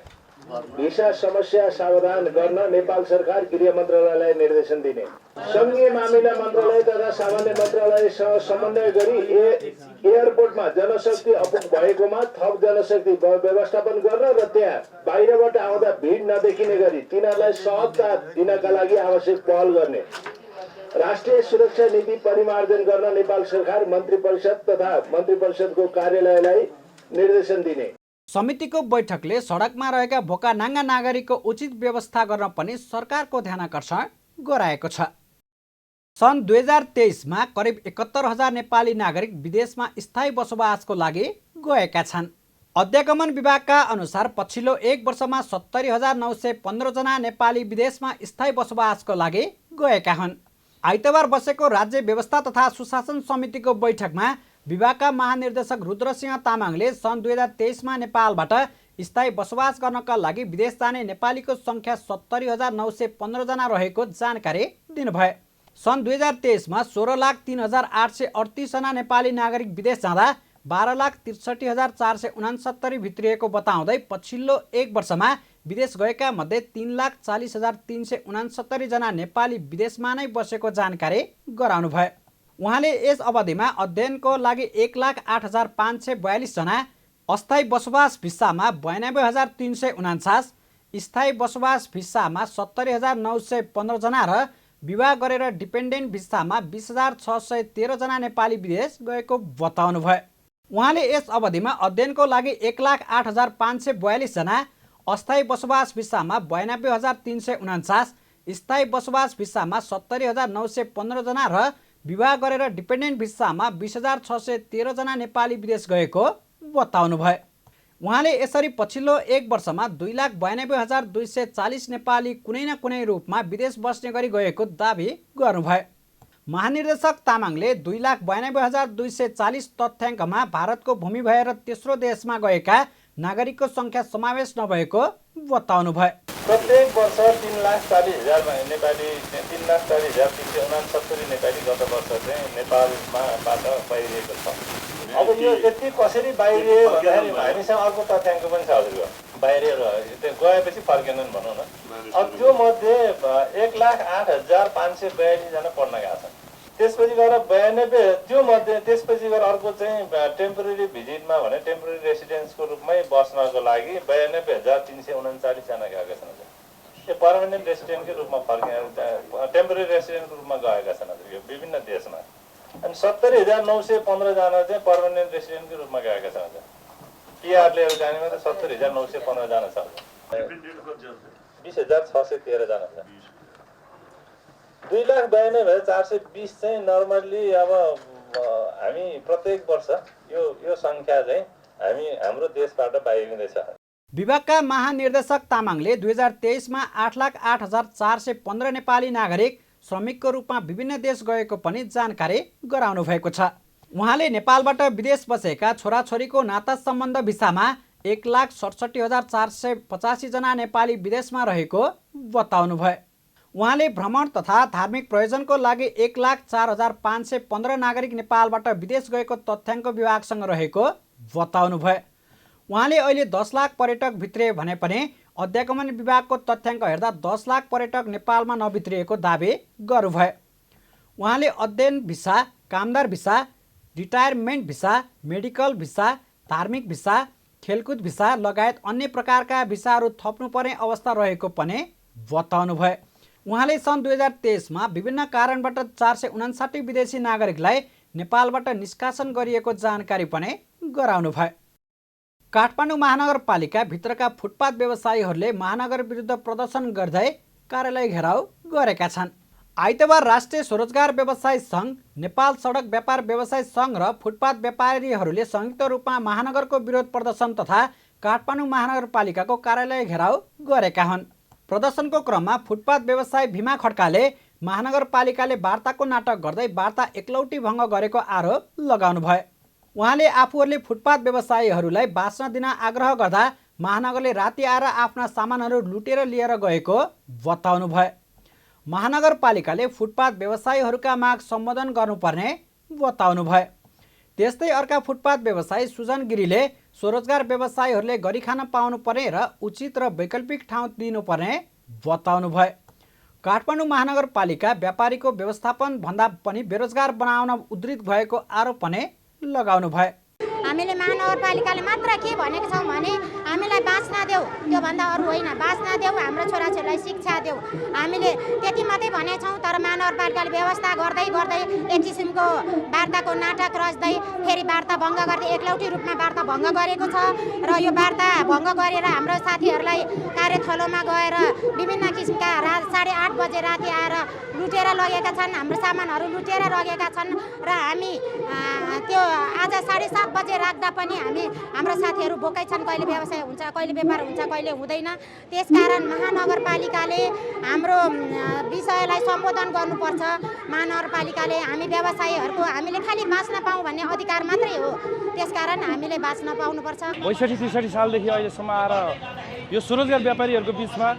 [SPEAKER 7] भिसा समस्या समाधान गर्न नेपाल सरकार गृह मन्त्रालयलाई निर्देशन दिने, संघीय मामिला मन्त्रालय तथा सामान्य मन्त्रालयसँग समन्वय गरी एयरपोर्टमा जनशक्ति अपुग भएकोमा थप जनशक्ति व्यवस्थापन गर्न र त्यहाँ बाहिरबाट आउँदा भिड नदेखिने गरी तिनीहरूलाई सहजता दिनका लागि आवश्यक पहल गर्ने, राष्ट्रिय सुरक्षा नीति परिमार्जन गर्न नेपाल सरकार मन्त्री परिषद तथा मन्त्री परिषदको कार्यालयलाई निर्देशन दिने।
[SPEAKER 1] समितिको बैठकले सडकमा रहेका भोका नाङ्गा नागरिकको उचित व्यवस्था गर्न पनि सरकारको ध्यानाकर्षण गराएको छ। सन् 2023मा करिब 71,000 नेपाली नागरिक विदेशमा स्थायी बसोबासको लागि गएका छन्। अध्यागमन विभागका अनुसार पछिल्लो 1 वर्षमा 70,915 जना नेपाली विदेशमा स्थायी बसोबासको लागि गएका हुन्। आइतबार बसेको राज्य व्यवस्था तथा सुशासन समितिको बैठकमा विभागका महानिर्देशक रुद्रसिंह तामाङले सन् 2023मा नेपालबाट स्थायी बसोबास गर्नका लागि विदेश जाने नेपालीको सङ्ख्या 70,915 जना रहेको जानकारी दिनुभयो। सन् 2023मा 16,03,838 जना नेपाली नागरिक विदेश जाँदा 12,63,469 भित्रिएको बताउँदै पछिल्लो 1 वर्षमा विदेश गएका मध्ये 3,40,369 जना नेपाली विदेशमा नै बसेको जानकारी गराउनुभयो। उहाँले यस अवधिमा अध्ययनको लागि 1,08,542 जना, अस्थायी बसोबास भिसामा 92,349, स्थायी बसोबास भिसामा 70,915 जना र विवाह गरेर डिपेन्डेन्ट भिसामा 20,613 जना नेपाली विदेश गएको बताउनुभयो। उहाँले यस अवधिमा अध्ययनको लागि 1,08,542 जना, अस्थायी बसोबास भिसामा 92,349, स्थायी बसोबास भिसामा 70,915 जना र विवाह गरेर डिपेन्डेन्ट भिसामा 20,613 जना नेपाली विदेश गएको बताउनुभयो। उहाँले यसरी पछिल्लो 1 वर्षमा 2,92,240 नेपाली कुनै न कुनै रूपमा विदेश बस्ने गरी गएको दाबी गर्नुभयो। महानिर्देशक तामाङले 2,92,240 तथ्याङ्कमा भारतको भूमि भएर तेस्रो देशमा गएका नागरिकको सङ्ख्या समावेश नभएको बताउनुभयो।
[SPEAKER 8] प्रत्येक वर्ष 3,40,000 नेपाली 3,40,369 नेपाली गत वर्ष चाहिँ नेपालबाट बाहिरिएको छ। अब यो यति कसरी बाहिरियो भन्दाखेरि हामीसँग अर्को तथ्याङ्क पनि छ हजुरको, बाहिरिएर गएपछि फर्केनन् भनौँ न। अब त्यो मध्ये 1,08,542 जना पढ्न गएका छन्। त्यसपछि गएर 92 त्यो मध्ये त्यसपछि गएर अर्को चाहिँ टेम्पोरेरी भिजिटमा भने टेम्पोरेरी रेसिडेन्सको रूपमै बस्नको लागि 92,339 जना गएका छन्। यो पर्मानेन्ट रेसिडेन्टकै रूपमा टेम्पोरेरी रेसिडेन्टको रूपमा गएका छन् यो विभिन्न देशमा। अनि 70,915 जना चाहिँ पर्मानेन्ट रेसिडेन्टकै रूपमा गएका छन्। पिआर लिएर जानेमा त 70,915 जना छ। 20,613 जना छ। 2,92,420 चाहिँ नर्मल्ली अब हामी प्रत्येक वर्ष यो सङ्ख्या चाहिँ हाम्रो देशबाट बाहिरिँदैछ।
[SPEAKER 1] विभागका महानिर्देशक तामाङले 2023मा 8,08,415 नेपाली नागरिक श्रमिकको रूपमा विभिन्न देश गएको पनि जानकारी गराउनु भएको छ। उहाँले नेपालबाट विदेश बसेका छोराछोरीको नाता सम्बन्ध भिसामा 1,67,485 जना नेपाली विदेशमा रहेको बताउनुभयो। उहाँले भ्रमण तथा धार्मिक प्रयोजनको लागि 1,04,515 नागरिक नेपालबाट विदेश गएको तथ्याङ्क विभागसँग रहेको बताउनुभयो। उहाँले अहिले 10 लाख पर्यटक भित्रिए भने पनि अध्यागमन विभागको तथ्याङ्क हेर्दा 10 लाख पर्यटक नेपालमा नभित्रिएको दाबी गर्नुभयो। उहाँले अध्ययन भिसा, कामदार visa, retirement visa, medical visa, धार्मिक भिसा, खेलकुद भिसा लगायत अन्य प्रकारका भिसाहरू थप्नुपर्ने अवस्था रहेको पनि बताउनुभयो। उहाँले सन् 2023मा विभिन्न कारणबाट 459 विदेशी नागरिकलाई नेपालबाट निष्कासन गरिएको जानकारी पनि गराउनुभयो। काठमाडौँ महानगरपालिका भित्रका फुटपाथ व्यवसायीहरूले महानगर विरुद्ध प्रदर्शन गर्दै कार्यालय घेराउ गरेका छन्। आइतबार राष्ट्रिय स्वरोजगार व्यवसाय सङ्घ, नेपाल सडक व्यापार व्यवसाय सङ्घ र फुटपाथ व्यापारीहरूले संयुक्त रूपमा महानगरको विरोध प्रदर्शन तथा काठमाडौँ महानगरपालिकाको कार्यालय घेराउ गरेका हुन्। प्रदर्शनको क्रममा फुटपाथ व्यवसायी भीमा खड्काले महानगरपालिकाले वार्ताको नाटक गर्दै वार्ता एकलौटी भङ्ग गरेको आरोप लगाउनुभयो। उहाँले आफूहरूले फुटपाथ व्यवसायीहरूलाई बाँच्न दिन आग्रह गर्दा महानगरले राति आएर आफ्ना सामानहरू लुटेर लिएर गएको बताउनुभयो। महानगरपालिकाले फुटपाथ व्यवसायीहरूका माग सम्बोधन गर्नुपर्ने बताउनुभयो। त्यस्तै अर्का फुटपाथ व्यवसायी सुजन गिरीले स्वरोजगार व्यवसायीहरूले गरी खान पाउनुपर्ने र उचित र वैकल्पिक ठाउँ दिनुपर्ने बताउनुभयो। काठमाडौँ महानगरपालिका व्यापारीको व्यवस्थापन भन्दा पनि बेरोजगार बनाउन उद्धृत भएको आरोप पनि लगाउनुभयो।
[SPEAKER 9] हामीले महानगरपालिकाले मात्र के भनेको छौँ भने हामीलाई बाँच्न देऊ, त्योभन्दा अरू होइन, बाँच्न देऊ, हाम्रो छोराछोरीलाई शिक्षा देऊ, हामीले त्यति मात्रै भनेको छौँ। तर महानगरपालिकाले व्यवस्था गर्दै गर्दै एक किसिमको वार्ताको नाटक रच्दै फेरि वार्ता भङ्ग गर्दै एकलौटी रूपमा वार्ता भङ्ग गरेको छ। र यो वार्ता भङ्ग गरेर हाम्रो साथीहरूलाई कार्यथलोमा गएर विभिन्न किसिमका 8:30 बजे राति आएर लुटेर लगेका छन्, हाम्रो सामानहरू लुटेर लगेका छन्। र हामी त्यो आज 7:30 बजे राख्दा पनि हाम्रो साथीहरू बोकै छन्, कहिले व्यवसाय हुन्छ, कहिले व्यापार हुन्छ, कहिले हुँदैन। त्यसकारण महानगरपालिकाले हाम्रो विषयलाई सम्बोधन गर्नुपर्छ। महानगरपालिकाले हामी व्यवसायीहरूको हामीले खालि बाँच्न पाऊँ भन्ने अधिकार मात्रै हो, त्यसकारण हामीले बाँच्न पाउनुपर्छ।
[SPEAKER 10] 65-63 सालदेखि अहिलेसम्म आएर यो स्वरोजगार व्यापारीहरूको बिचमा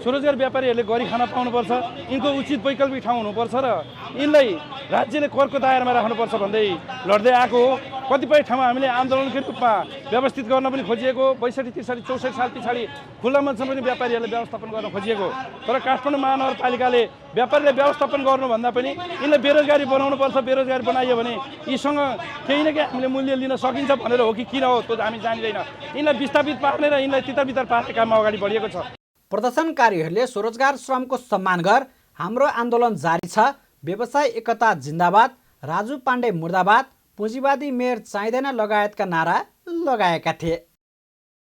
[SPEAKER 10] स्वरोजगार व्यापारीहरूले गरी खान पाउनुपर्छ, यिनको उचित वैकल्पिक ठाउँ हुनुपर्छ र यिनलाई राज्यले करको दायरामा राख्नुपर्छ भन्दै लड्दै आएको हो। कतिपय ठाउँमा हामीले आन्दोलनकै रूपमा व्यवस्थित गर्न पनि खोजिएको, 62, 63, 64 साल पछाडि खुल्ला मञ्चमा पनि व्यापारीहरूले व्यवस्थापन गर्न खोजिएको। तर काठमाडौँ महानगरपालिकाले व्यापारीले व्यवस्थापन गर्नुभन्दा पनि यिनलाई बेरोजगारी बनाउनुपर्छ, बेरोजगारी बनाइयो भने यीसँग केही न केही हामीले मूल्य लिन सकिन्छ भनेर हो कि किन हो त्यो हामी जानिँदैन। यिनलाई विस्थापित पार्ने र यिनलाई तितर पार्ने काममा अगाडि बढिएको छ।
[SPEAKER 1] प्रदर्शनकारीहरूले स्वरोजगार श्रमको सम्मान गर, हाम्रो आन्दोलन जारी छ, व्यवसाय एकता जिन्दाबाद, राजु पाण्डे मुर्दाबाद, पुँजीवादी मेयर चाहिँदैन लगायतका नारा लगाएका थिए।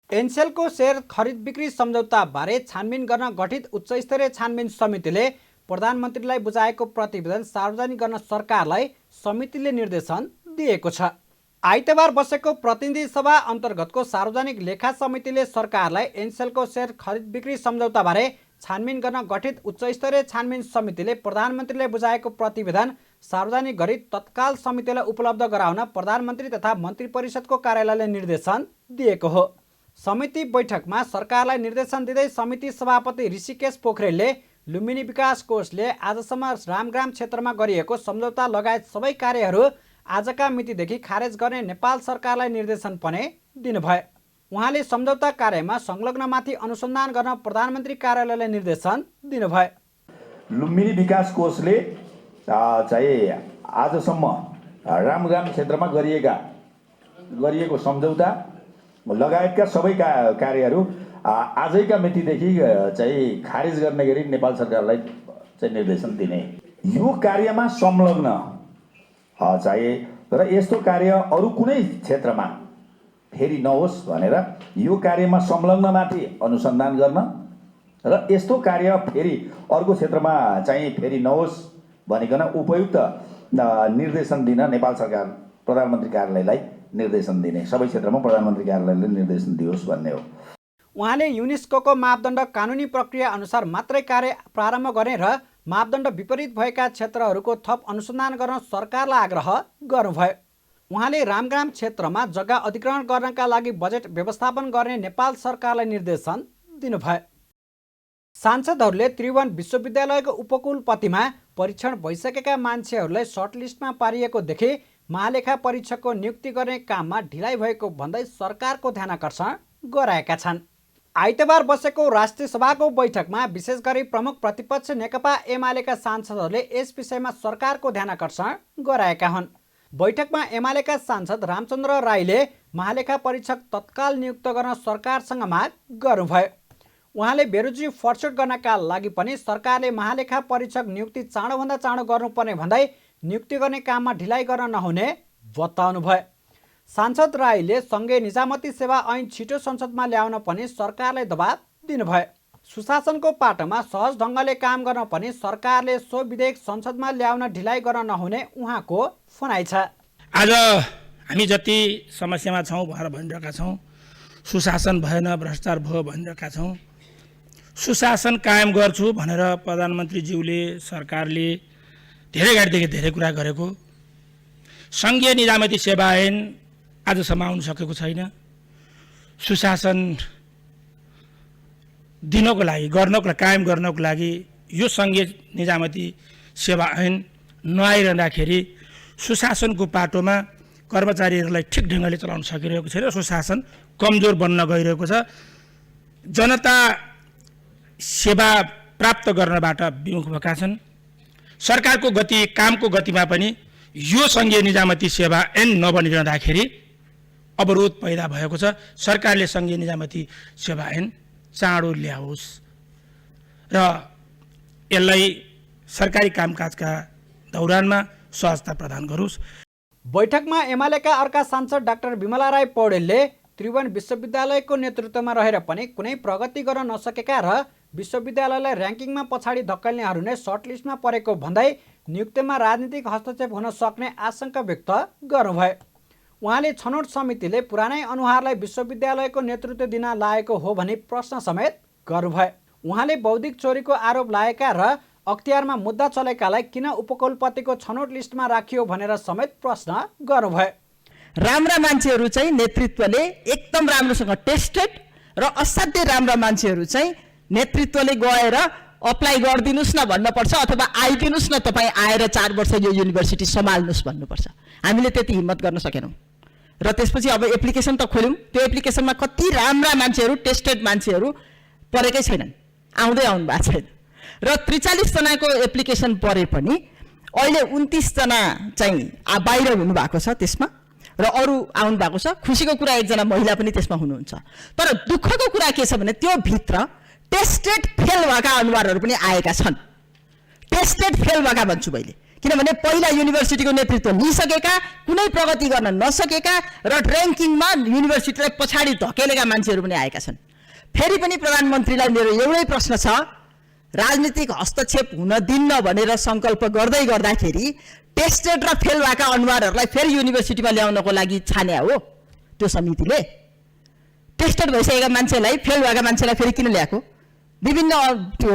[SPEAKER 1] एनसेलको सेयर खरिद बिक्री सम्झौताबारे छानबिन गर्न गठित उच्चस्तरीय छानबिन समितिले प्रधानमन्त्रीलाई बुझाएको प्रतिवेदन सार्वजनिक गर्न सरकारलाई समितिले निर्देशन दिएको छ। आइतबार बसेको प्रतिनिधि सभा अन्तर्गतको सार्वजनिक लेखा समितिले सरकारलाई एनसेलको सेयर खरिद बिक्री सम्झौताबारे छानबिन गर्न गठित उच्चस्तरीय छानबिन समितिले प्रधानमन्त्रीले बुझाएको प्रतिवेदन सार्वजनिक गरी तत्काल समितिलाई उपलब्ध गराउन प्रधानमन्त्री तथा मन्त्री परिषदको कार्यालयले निर्देशन दिएको हो। समिति बैठकमा सरकारलाई निर्देशन दिँदै समिति सभापति ऋषिकेश पोखरेलले लुम्बिनी विकास कोषले आजसम्म रामग्राम क्षेत्रमा गरिएको सम्झौता लगायत सबै कार्यहरू आजका मितिदेखि खारेज गर्ने नेपाल सरकारलाई निर्देशन पनि दिनुभयो। उहाँले सम्झौता कार्यमा संलग्नमाथि अनुसन्धान गर्न प्रधानमन्त्री कार्यालयले निर्देशन दिनुभयो।
[SPEAKER 11] लुम्बिनी विकास कोषले चाहिँ आजसम्म रामग्राम क्षेत्रमा गरिएको सम्झौता लगायतका सबै कार्यहरू आजैका मितिदेखि चाहिँ खारिज गर्ने गरी नेपाल सरकारलाई चाहिँ निर्देशन दिने। यो कार्यमा संलग्न चाहिँ र यस्तो कार्य अरू कुनै क्षेत्रमा फेरि नहोस् भनेर यो कार्यमा संलग्नमाथि अनुसन्धान गर्न र यस्तो कार्य फेरि अर्को क्षेत्रमा चाहिँ फेरि नहोस् भनिकन उपयुक्त निर्देशन दिन नेपाल सरकार प्रधानमन्त्री कार्यालयलाई निर्देशन दिने। सबै क्षेत्रमा प्रधानमन्त्री कार्यालयले निर्देशन दियोस् भन्ने हो।
[SPEAKER 1] उहाँले युनेस्को मापदण्ड कानुनी प्रक्रिया अनुसार मात्रै कार्य प्रारम्भ गर्ने र मापदण्ड विपरीत भएका क्षेत्रहरूको थप अनुसन्धान गर्न सरकारलाई आग्रह गर्नुभयो। उहाँले रामग्राम क्षेत्रमा जग्गा अधिग्रहण गर्नका लागि बजेट व्यवस्थापन गर्ने नेपाल सरकारलाई निर्देशन दिनुभयो। सांसदहरूले त्रिभुवन विश्वविद्यालयको उपकुलपतिमा परीक्षण भइसकेका मान्छेहरूलाई सर्टलिस्टमा पारिएको देखि महालेखा परीक्षकको नियुक्ति गर्ने काममा ढिलाइ भएको भन्दै सरकारको ध्यानाकर्षण गराएका छन्। आइतबार बसेको राष्ट्रिय सभाको बैठकमा विशेष गरी प्रमुख प्रतिपक्ष नेकपा एमालेका सांसदहरूले यस विषयमा सरकारको ध्यानाकर्षण गराएका हुन्। बैठकमा एमालेका सांसद रामचन्द्र राईले महालेखा परीक्षक तत्काल नियुक्त गर्न सरकारसँग माग गर्नुभयो। उहाँले बेरोजी फर्सुट गर्नका लागि पनि सरकारले महालेखा परीक्षक नियुक्ति चाँडोभन्दा चाँडो गर्नुपर्ने भन्दै नियुक्ति गर्ने काममा ढिलाइ गर्न नहुने बताउनुभयो। सांसद राईले सँगै निजामती सेवा ऐन छिटो संसदमा ल्याउन पनि सरकारलाई दबाब दिनुभयो। सुशासनको पाटोमा सहज ढङ्गले काम गर्न पनि सरकारले सो विधेयक संसदमा ल्याउन ढिलाइ गर्न नहुने उहाँको भनाइ छ।
[SPEAKER 12] आज हामी जति समस्यामा छौँ भनेर भनिरहेका छौँ, सुशासन भएन, भ्रष्टाचार भयो भनिरहेका छौँ। सुशासन कायम गर्छु भनेर प्रधानमन्त्रीज्यूले सरकारले धेरै घाटदेखि धेरै कुरा गरेको, सङ्घीय निजामती सेवा ऐन आजसम्म आउन सकेको छैन। सुशासन दिनको लागि गर्नको कायम गर्नको लागि यो सङ्घीय निजामती सेवा ऐन नआइरहँदाखेरि सुशासनको पाटोमा कर्मचारीहरूलाई ठिक ढङ्गले चलाउन सकिरहेको छैन। सुशासन कमजोर बन्न गइरहेको छ। जनता सेवा प्राप्त गर्नबाट विमुख भएका छन्। सरकारको गति, कामको गतिमा पनि यो सङ्घीय निजामती सेवा ऐन नबनिरहँदाखेरि अवरोध पैदा भएको छ। सरकारले सङ्घीय निजामती सेवा ऐन चाँडो ल्याओस् र यसलाई सरकारी कामकाजका दौरानमा सहजता प्रदान गरोस्।
[SPEAKER 1] बैठकमा एमालेका अर्का सांसद डाक्टर विमला राई पौडेलले त्रिभुवन विश्वविद्यालयको नेतृत्वमा रहेर पनि कुनै प्रगति गर्न नसकेका र विश्वविद्यालयलाई र्याङ्किङमा पछाडि धकेल्नेहरू नै सर्टलिस्टमा परेको भन्दै नियुक्तिमा राजनीतिक हस्तक्षेप हुन सक्ने आशंका व्यक्त गर्नुभयो। उहाँले छनौट समितिले पुरानै अनुहारलाई विश्वविद्यालयको नेतृत्व दिन लागेको हो भनी प्रश्न समेत गर्नुभयो। उहाँले बौद्धिक चोरीको आरोप लागेका र अख्तियारमा मुद्दा चलेकालाई किन उपकुलपतिको छनौट लिस्टमा राखियो भनेर समेत प्रश्न गर्नुभयो।
[SPEAKER 13] राम्रा मान्छेहरू चाहिँ नेतृत्वले एकदम राम्रोसँग टेस्टेड र असाध्यै राम्रा मान्छेहरू चाहिँ नेतृत्वले गएर अप्लाई गरिदिनुहोस् न भन्नुपर्छ अथवा आइदिनुहोस् न, तपाईँ आएर 4 वर्ष यो युनिभर्सिटी सम्हाल्नुहोस् भन्नुपर्छ। हामीले त्यति हिम्मत गर्न सकेनौँ र त्यसपछि अब एप्लिकेसन त खोल्यौँ। त्यो एप्लिकेसनमा कति राम्रा मान्छेहरू, टेस्टेड मान्छेहरू परेकै छैनन्, आउनु भएको छैन र 43 जनाको एप्लिकेसन परे पनि अहिले 29 जना चाहिँ बाहिर हुनुभएको छ त्यसमा र अरू आउनु भएको छ। खुसीको कुरा 1 जना महिला पनि त्यसमा हुनुहुन्छ। तर दुःखको कुरा के छ भने त्यो भित्र टेस्टेड फेल भएका अनुहारहरू पनि आएका छन्। टेस्टेड फेल भएका भन्छु मैले, किनभने पहिला युनिभर्सिटीको नेतृत्व लिइसकेका, कुनै प्रगति गर्न नसकेका र र्याङ्किङमा युनिभर्सिटीलाई पछाडि धकेलेका मान्छेहरू पनि आएका छन्। फेरि पनि प्रधानमन्त्रीलाई मेरो एउटै प्रश्न छ, राजनीतिक हस्तक्षेप हुन दिन्न भनेर सङ्कल्प गर्दै गर्दाखेरि टेस्टेड र फेल भएका अनुहारहरूलाई फेरि युनिभर्सिटीमा ल्याउनको लागि छान्या हो त्यो समितिले। टेस्टेड भइसकेका मान्छेलाई फेल भएका मान्छेलाई फेरि किन ल्याएको? विभिन्न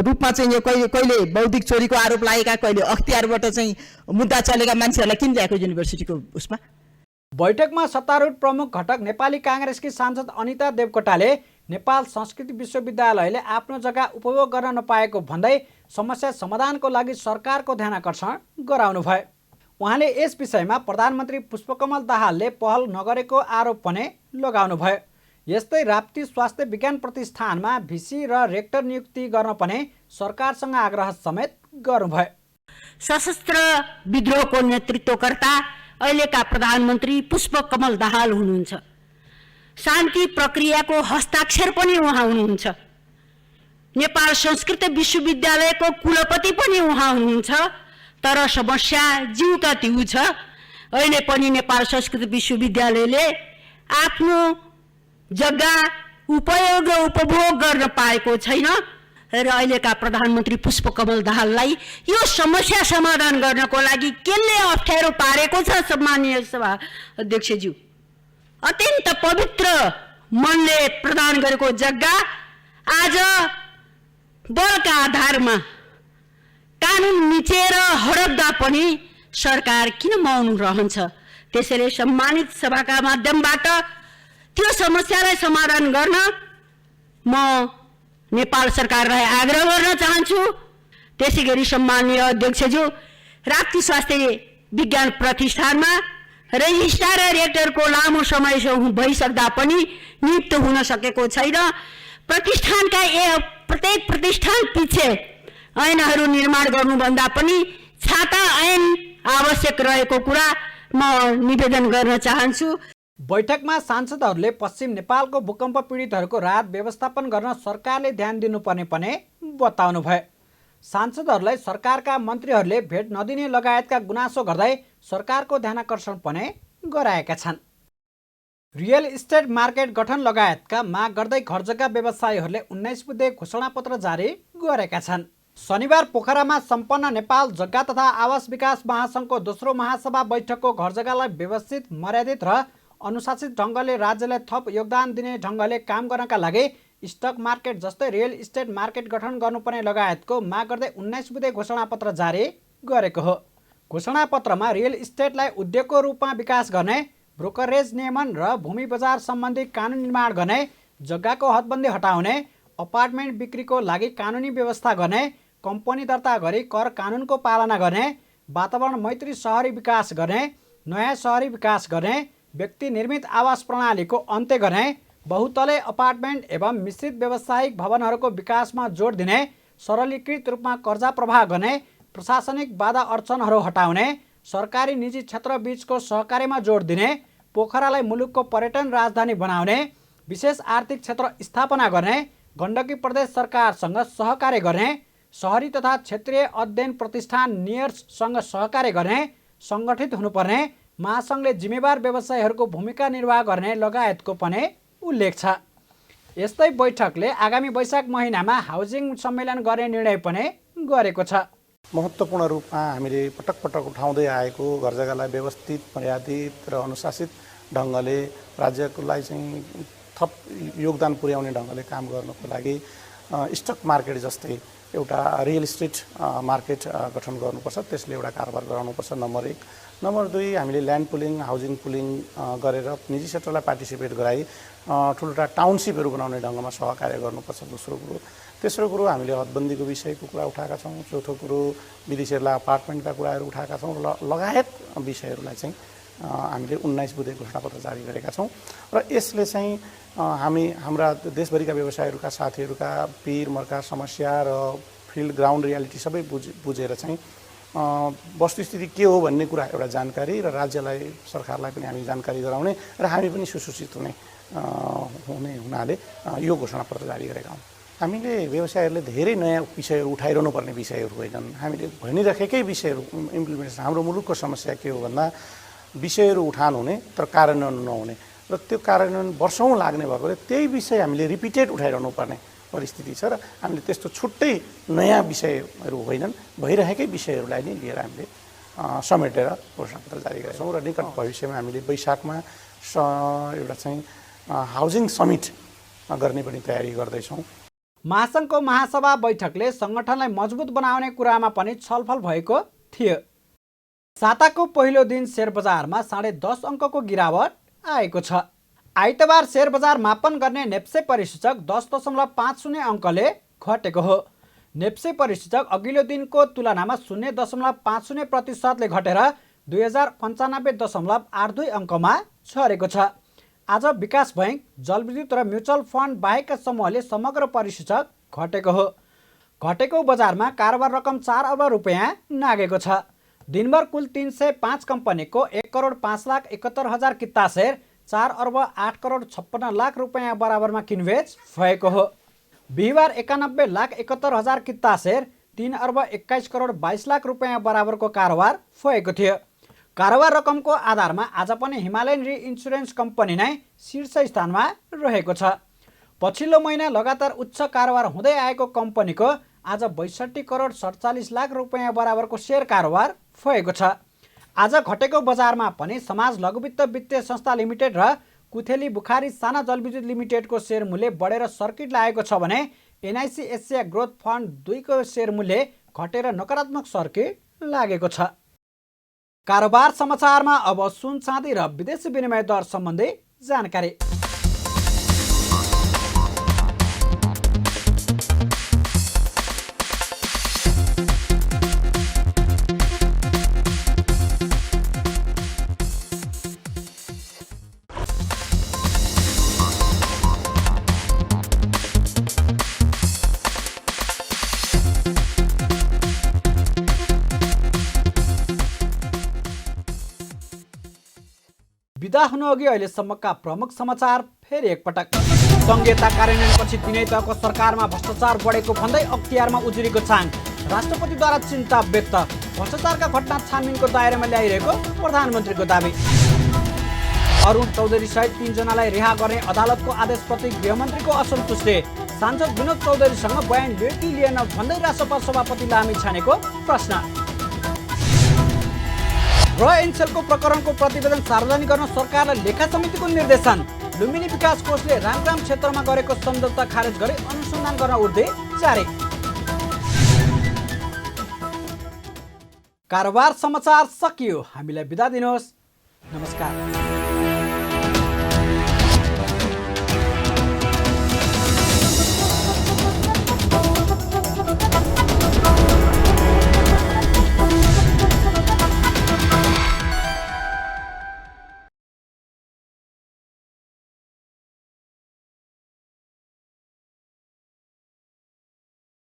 [SPEAKER 13] रूपमा चाहिँ यो कहिले बौद्धिक चोरीको आरोप लागेका, कहिले अख्तियारबाट चाहिँ मुद्दा चलेका मान्छेहरूलाई किन ल्याएको युनिभर्सिटीको उसमा?
[SPEAKER 1] बैठकमा सत्तारूढ प्रमुख घटक नेपाली काङ्ग्रेसकी सांसद अनिता देवकोटाले नेपाल संस्कृति विश्वविद्यालयले आफ्नो जग्गा उपभोग गर्न नपाएको भन्दै समस्या समाधानको लागि सरकारको ध्यानाकर्षण गराउनुभयो। उहाँले यस विषयमा प्रधानमन्त्री पुष्पकमल दाहालले पहल नगरेको आरोप पनि लगाउनुभयो। यस्तै राप्ती स्वास्थ्य विज्ञान प्रतिष्ठानमा भिसी र रेक्टर नियुक्ति गर्न पनि सरकारसँग आग्रह समेत गर्नुभयो।
[SPEAKER 14] सशस्त्र विद्रोहको नेतृत्वकर्ता अहिलेका प्रधानमन्त्री पुष्पकमल दाहाल हुनुहुन्छ। शान्ति प्रक्रियाको हस्ताक्षर पनि उहाँ हुनुहुन्छ। नेपाल संस्कृत विश्वविद्यालयको कुलपति पनि उहाँ हुनुहुन्छ। तर समस्या जिउका तिउ छ। अहिले पनि नेपाल संस्कृत विश्वविद्यालयले आफ्नो जग्गा उपयोग उपभोग गर्न पाएको छैन र अहिलेका प्रधानमन्त्री पुष्पकमल दाहाललाई यो समस्या समाधान गर्नको लागि केले अप्ठ्यारो पारेको छ? सम्माननीय सभा अध्यक्षज्यू, अत्यन्त पवित्र मनले प्रदान गरेको जग्गा आज बलका आधारमा कानुन मिचेर हडप्दा पनि सरकार किन मौन रहन्छ? त्यसैले सम्मानित सभाका माध्यमबाट त्यो समस्यालाई समाधान गर्न म नेपाल सरकारलाई आग्रह गर्न चाहन्छु। त्यसैगरी सम्माननीय अध्यक्षज्यू, राप्ती स्वास्थ्य विज्ञान प्रतिष्ठानमा रजिस्ट्रार र रेक्टरको लामो समय भइसक्दा पनि नियुक्त हुन सकेको छैन। प्रतिष्ठानका प्रत्येक प्रतिष्ठान पछि ऐनहरू निर्माण गर्नुभन्दा पनि छाता ऐन आवश्यक रहेको कुरा म निवेदन गर्न चाहन्छु।
[SPEAKER 1] बैठकमा सांसदहरूले पश्चिम नेपालको भूकम्प पीडितहरूको राहत व्यवस्थापन गर्न सरकारले ध्यान दिनुपर्ने पनि बताउनुभयो। सांसदहरूलाई सरकारका मन्त्रीहरूले भेट नदिने लगायतका गुनासो गर्दै सरकारको ध्यानाकर्षण पनि गराएका छन्। रियल इस्टेट मार्केट गठन लगायतका माग गर्दै घरजग्गा व्यवसायीहरूले 19 बुँदे घोषणापत्र जारी गरेका छन्। शनिबार पोखरामा सम्पन्न नेपाल जग्गा तथा आवास विकास महासङ्घको दोस्रो महासभा बैठकको घरजग्गालाई व्यवस्थित, मर्यादित र अनुशासित ढङ्गले राज्यलाई थप योगदान दिने ढङ्गले काम गर्नका लागि स्टक मार्केट जस्तै रियल इस्टेट मार्केट गठन गर्नुपर्ने लगायतको माग गर्दै 19 बुँदे घोषणापत्र जारी गरेको हो। घोषणापत्रमा रियल इस्टेटलाई उद्योगको रूपमा विकास गर्ने, ब्रोकरेज नियमन र भूमि बजार सम्बन्धी कानुन निर्माण गर्ने, जग्गाको हदबन्दी हटाउने, अपार्टमेन्ट बिक्रीको लागि कानुनी व्यवस्था गर्ने, कम्पनी दर्ता गरी कर कानुनको पालना गर्ने, वातावरण मैत्री सहरी विकास गर्ने, नयाँ सहरी विकास गर्ने, व्यक्ति निर्मित आवास प्रणालीको अन्त्य गर्ने, बहुतले अपार्टमेन्ट एवं मिश्रित व्यावसायिक भवनहरूको विकासमा जोड दिने, सरलीकृत रूपमा कर्जा प्रवाह गर्ने, प्रशासनिक बाधा अडचनहरू हटाउने, सरकारी निजी क्षेत्र बीचको सहकार्यमा जोड दिने, पोखरालाई मुलुकको पर्यटन राजधानी बनाउने, विशेष आर्थिक क्षेत्र स्थापना गर्ने, गण्डकी प्रदेश सरकारसँग सहकार्य गर्ने, सहरी तथा क्षेत्रीय अध्ययन प्रतिष्ठान नियर्ससँग सहकार्य गर्ने, सङ्गठित हुनुपर्ने, महासङ्घले जिम्मेवार व्यवसायीहरूको भूमिका निर्वाह गर्ने लगायतको पनि उल्लेख छ। यस्तै बैठकले आगामी वैशाख महिनामा हाउसिङ सम्मेलन गर्ने निर्णय पनि गरेको छ।
[SPEAKER 15] महत्त्वपूर्ण रूपमा हामीले पटक पटक उठाउँदै आएको घरजग्गालाई व्यवस्थित, मर्यादित र अनुशासित ढङ्गले राज्यलाई चाहिँ थप योगदान पुर्याउने ढङ्गले काम गर्नको लागि स्टक मार्केट जस्तै एउटा रियल इस्टेट मार्केट गठन गर्नुपर्छ। त्यसले एउटा कारोबार गराउनुपर्छ, नम्बर 1। नम्बर 2, हामीले ल्यान्ड पुलिङ, हाउसिङ पुलिङ गरेर निजी क्षेत्रलाई पार्टिसिपेट गराई ठुल्ठुला टाउनसिपहरू बनाउने ढङ्गमा सहकार्य गर्नुपर्छ, दोस्रो कुरो। तेस्रो कुरो, हामीले हदबन्दीको विषयको कुरा उठाएका छौँ। चौथो कुरो, विदेशीहरूलाई अपार्टमेन्टका कुराहरू उठाएका छौँ। लगायत विषयहरूलाई चाहिँ हामीले 19 बुँदे घोषणापत्र जारी गरेका छौँ र यसले चाहिँ हाम्रा देशभरिका व्यवसायीहरूका साथीहरूका पिर मर्का समस्या र फिल्ड ग्राउन्ड रियालिटी सबै बुझेर चाहिँ वस्तुस्थिति के हो भन्ने कुरा एउटा जानकारी र राज्यलाई, सरकारलाई पनि हामी जानकारी गराउने र हामी पनि सुसूचित हुनाले यो घोषणापत्र जारी गरेका हौँ। हामीले व्यवसायीहरूले धेरै नयाँ विषयहरू उठाइरहनु पर्ने विषयहरू होइनन्। हामीले भनिराखेकै विषयहरू इम्प्लिमेन्टेसन, हाम्रो मुलुकको समस्या के हो भन्दा विषयहरू उठान हुने तर कार्यान्वयन नहुने र त्यो कार्यान्वयन वर्षौँ लाग्ने भएकोले त्यही विषय हामीले रिपिटेड उठाइरहनु पर्ने परिस्थिति छ र हामीले त्यस्तो छुट्टै नयाँ विषयहरू होइनन्, भइरहेकै विषयहरूलाई नै लिएर हामीले समेटेर घोषणापत्र जारी गरेका छौँ र निकट भविष्यमा हामीले वैशाखमा एउटा चाहिँ हाउसिङ समिट गर्ने पनि तयारी गर्दैछौँ।
[SPEAKER 1] महासङ्घको महासभा बैठकले सङ्गठनलाई मजबुत बनाउने कुरामा पनि छलफल भएको थियो। साताको पहिलो दिन शेयर बजारमा 10.5 अङ्कको गिरावट आएको छ। आइतबार शेयर बजार मापन गर्ने नेप्से परिसूचक 10.50 अङ्कले घटेको हो। नेप्से परिसूचक अघिल्लो दिनको तुलनामा 0.50% घटेर 2095.82 अङ्कमा झरेको छ। आज विकास बैंक, जलविद्युत र म्युचुअल फन्ड बाहेकका समूहले समग्र परिसूचक घटेको हो। घटेको बजारमा कारोबार रकम 4 अर्ब रुपियाँ नागेको छ। दिनभर कुल 305 कम्पनीको 1,05,71,000 किता सेयर 4 अर्ब 8,56,00,000 रुपियाँ बराबरमा किनबेच भएको हो। बिहिबार 91,71,000 किता सेयर 3 अर्ब 21,22,00,000 रुपियाँ बराबरको कारोबार भएको थियो। कारोबार रकमको आधारमा आज पनि हिमालयन इन्सुरेन्स कम्पनी नै शीर्ष स्थानमा रहेको छ। पछिल्लो महिना लगातार उच्च कारोबार हुँदै आएको कम्पनीको आज 62,47,00,000 रुपियाँ बराबरको सेयर कारोबार भएको छ। आज घटेको बजारमा पनि समाज लघुवित्त वित्तीय संस्था लिमिटेड र कुथेली बुखारी साना जलविद्युत लिमिटेडको सेयर मूल्य बढेर सर्किट लागेको छ भने एनआइसी एसिया ग्रोथ फन्ड 2 को सेयर मूल्य घटेर नकारात्मक सर्किट लागेको छ। कारोबार समाचारमा अब सुन चाँदी र विदेशी विनिमय दर सम्बन्धी जानकारी। बिदा हुनुअघि अहिलेसम्मका प्रमुख समाचार फेरि एकपटक। संघीयता कार्यान्वयनपछि तिनै तहको सरकारमा भ्रष्टाचार बढेको भन्दै अख्तियारमा उजुरीको छाङ। राष्ट्रपतिद्वारा चिन्ता व्यक्त। भ्रष्टाचारका घटना छानबिनको दायरामा ल्याइरहेको प्रधानमन्त्रीको दाबी। अरुण चौधरी सहित 3 जनालाई रिहा गर्ने अदालतको आदेशप्रति गृहमन्त्रीको असन्तुष्टि। सांसद विनोद चौधरीसँग बयान लिएन भन्दै रासपा सभापति लामी छानेको प्रश्न। र एनसेलको प्रकरणको प्रतिवेदन सार्वजनिक गर्न सरकारलाई लेखा समितिको निर्देशन। लुम्बिनी विकास कोषले रामग्राम क्षेत्रमा गरेको सम्झौता खारेज गरी अनुसन्धान गर्न उर्दै जारी। कारोबार समाचार सकियो। हामीलाई बिदा दिनुहोस्। नमस्कार।